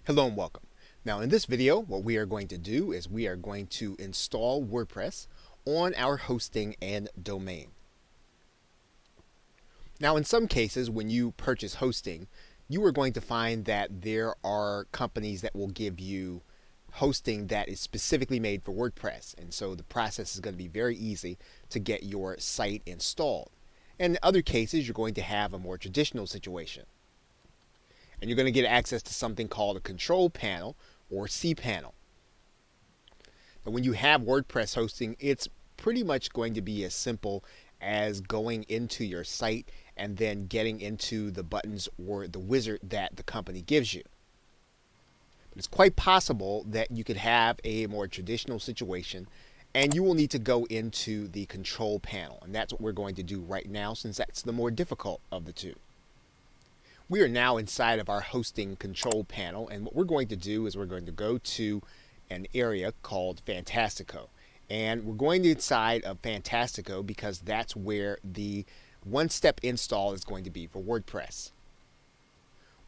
Hello and welcome. Now in this video, what we are going to do is we are going to install WordPress on our hosting and domain. Now in some cases, when you purchase hosting, you are going to find that there are companies that will give you hosting that is specifically made for WordPress. And so the process is going to be very easy to get your site installed. And in other cases, you're going to have a more traditional situation. And you're going to get access to something called a control panel or cPanel. And when you have WordPress hosting, it's pretty much going to be as simple as going into your site and then getting into the buttons or the wizard that the company gives you. But it's quite possible that you could have a more traditional situation and you will need to go into the control panel. And that's what we're going to do right now, since that's the more difficult of the two. We are now inside of our hosting control panel, and what we're going to do is we're going to go to an area called Fantastico. And we're going to inside of Fantastico because that's where the one-step install is going to be for WordPress.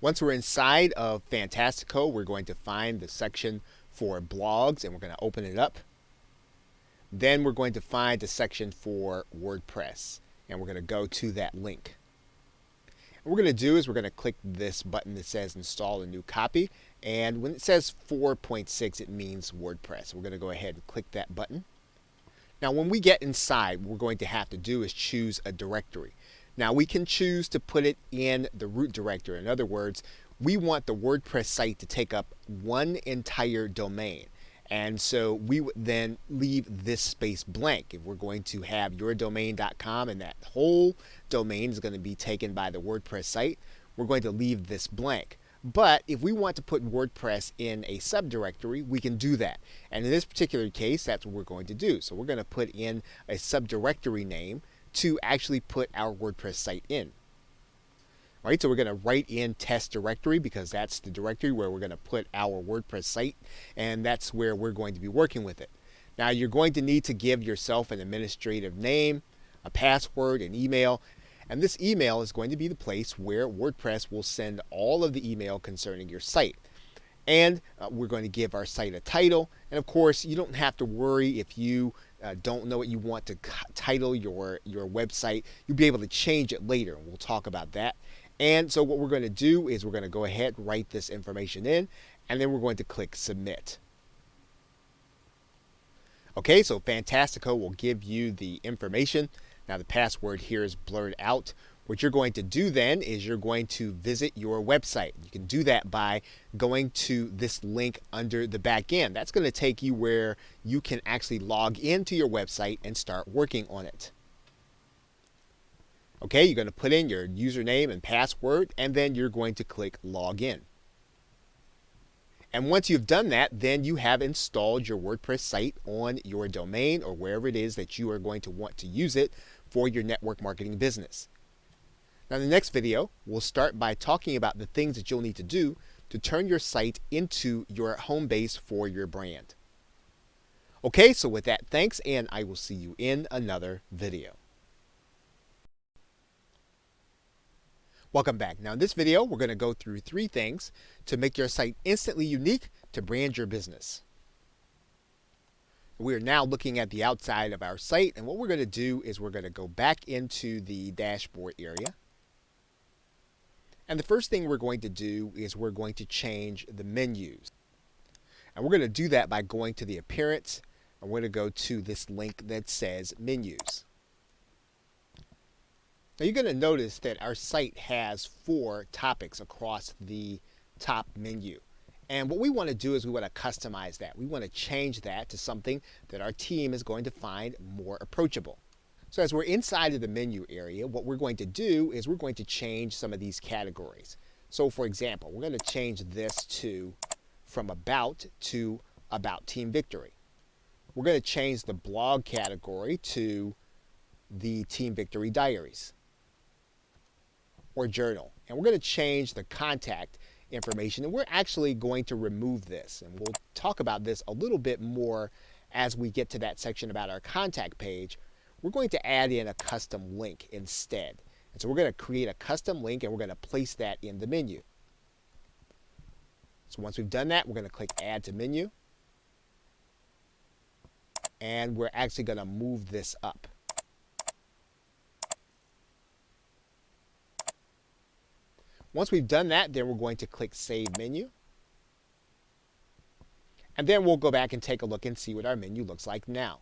Once we're inside of Fantastico, we're going to find the section for blogs, and we're going to open it up. Then we're going to find the section for WordPress, and we're going to go to that link. What we're going to do is we're going to click this button that says install a new copy, and when it says 4.6 it means WordPress. We're going to go ahead and click that button. Now when we get inside, what we're going to have to do is choose a directory. Now we can choose to put it in the root directory. In other words, we want the WordPress site to take up one entire domain. And so we would then leave this space blank. If we're going to have yourdomain.com and that whole domain is going to be taken by the WordPress site, we're going to leave this blank. But if we want to put WordPress in a subdirectory, we can do that. And in this particular case, that's what we're going to do. So we're going to put in a subdirectory name to actually put our WordPress site in. All right, so we're going to write in test directory because that's the directory where we're going to put our WordPress site, and that's where we're going to be working with it. Now you're going to need to give yourself an administrative name, a password, an email, and this email is going to be the place where WordPress will send all of the email concerning your site. And we're going to give our site a title, and of course you don't have to worry if you don't know what you want to title your website. You'll be able to change it later, and we'll talk about that. And so what we're going to do is we're going to go ahead and write this information in, and then we're going to click submit. Okay, so Fantastico will give you the information. Now the password here is blurred out. What you're going to do then is you're going to visit your website. You can do that by going to this link under the back end. That's going to take you where you can actually log into your website and start working on it. Okay, you're going to put in your username and password, and then you're going to click login. And once you've done that, then you have installed your WordPress site on your domain or wherever it is that you are going to want to use it for your network marketing business. Now in the next video, we'll start by talking about the things that you'll need to do to turn your site into your home base for your brand. Okay, so with that, thanks, and I will see you in another video. Welcome back. Now in this video, we're going to go through 3 things to make your site instantly unique to brand your business. We are now looking at the outside of our site, and what we're going to do is we're going to go back into the dashboard area. And the first thing we're going to do is we're going to change the menus. And we're going to do that by going to the appearance, and we're going to go to this link that says menus. Now you're going to notice that our site has 4 topics across the top menu. And what we want to do is we want to customize that. We want to change that to something that our team is going to find more approachable. So as we're inside of the menu area, what we're going to do is we're going to change some of these categories. So for example, we're going to change this to from about to about Team Victory. We're going to change the blog category to the Team Victory Diaries or journal. And we're going to change the contact information, and we're actually going to remove this, and we'll talk about this a little bit more as we get to that section about our contact page. We're going to add in a custom link instead. And so we're going to create a custom link, and we're going to place that in the menu. So once we've done that, we're going to click Add to Menu. And we're actually going to move this up. Once we've done that, then we're going to click Save Menu. And then we'll go back and take a look and see what our menu looks like now.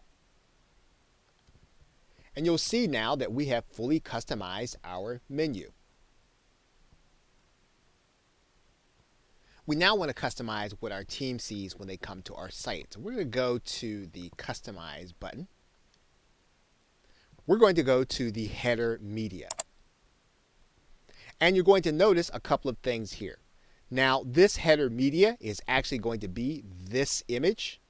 And you'll see now that we have fully customized our menu. We now want to customize what our team sees when they come to our site. So we're going to go to the Customize button. We're going to go to the Header Media. And you're going to notice a couple of things here. Now, this header media is actually going to be this image.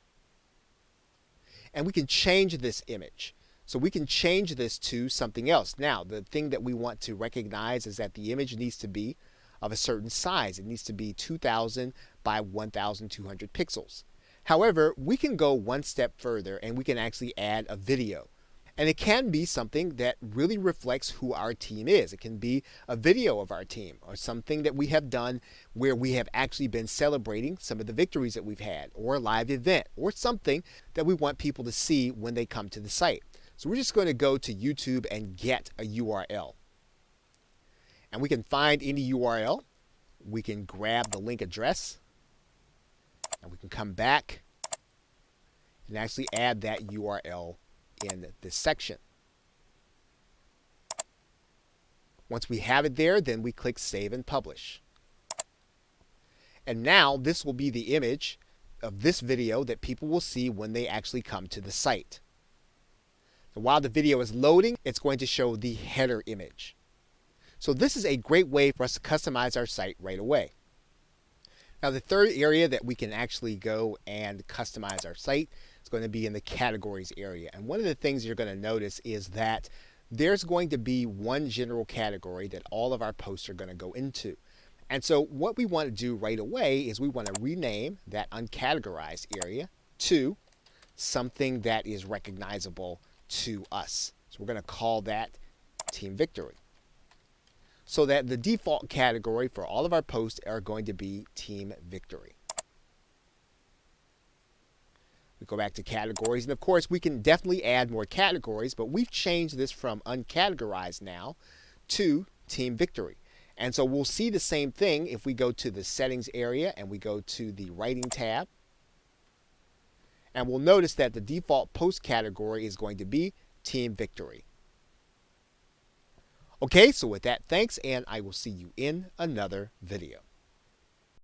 And we can change this image. So we can change this to something else. Now, the thing that we want to recognize is that the image needs to be of a certain size. It needs to be 2000 by 1200 pixels. However, we can go one step further and we can actually add a video. And it can be something that really reflects who our team is. It can be a video of our team or something that we have done where we have actually been celebrating some of the victories that we've had, or a live event, or something that we want people to see when they come to the site. So we're just going to go to YouTube and get a URL. And we can find any URL. We can grab the link address. And we can come back and actually add that URL in this section. Once we have it there, then we click Save and Publish. And now this will be the image of this video that people will see when they actually come to the site. So while the video is loading, it's going to show the header image. So this is a great way for us to customize our site right away. Now the third area that we can actually go and customize our site is going to be in the categories area. And one of the things you're going to notice is that there's going to be one general category that all of our posts are going to go into. And so what we want to do right away is we want to rename that uncategorized area to something that is recognizable to us. So we're going to call that Team Victory. So that the default category for all of our posts are going to be Team Victory. We go back to categories, and of course we can definitely add more categories, but we've changed this from uncategorized now to Team Victory. And so we'll see the same thing if we go to the settings area and we go to the writing tab. And we'll notice that the default post category is going to be Team Victory. Okay, so with that, thanks, and I will see you in another video.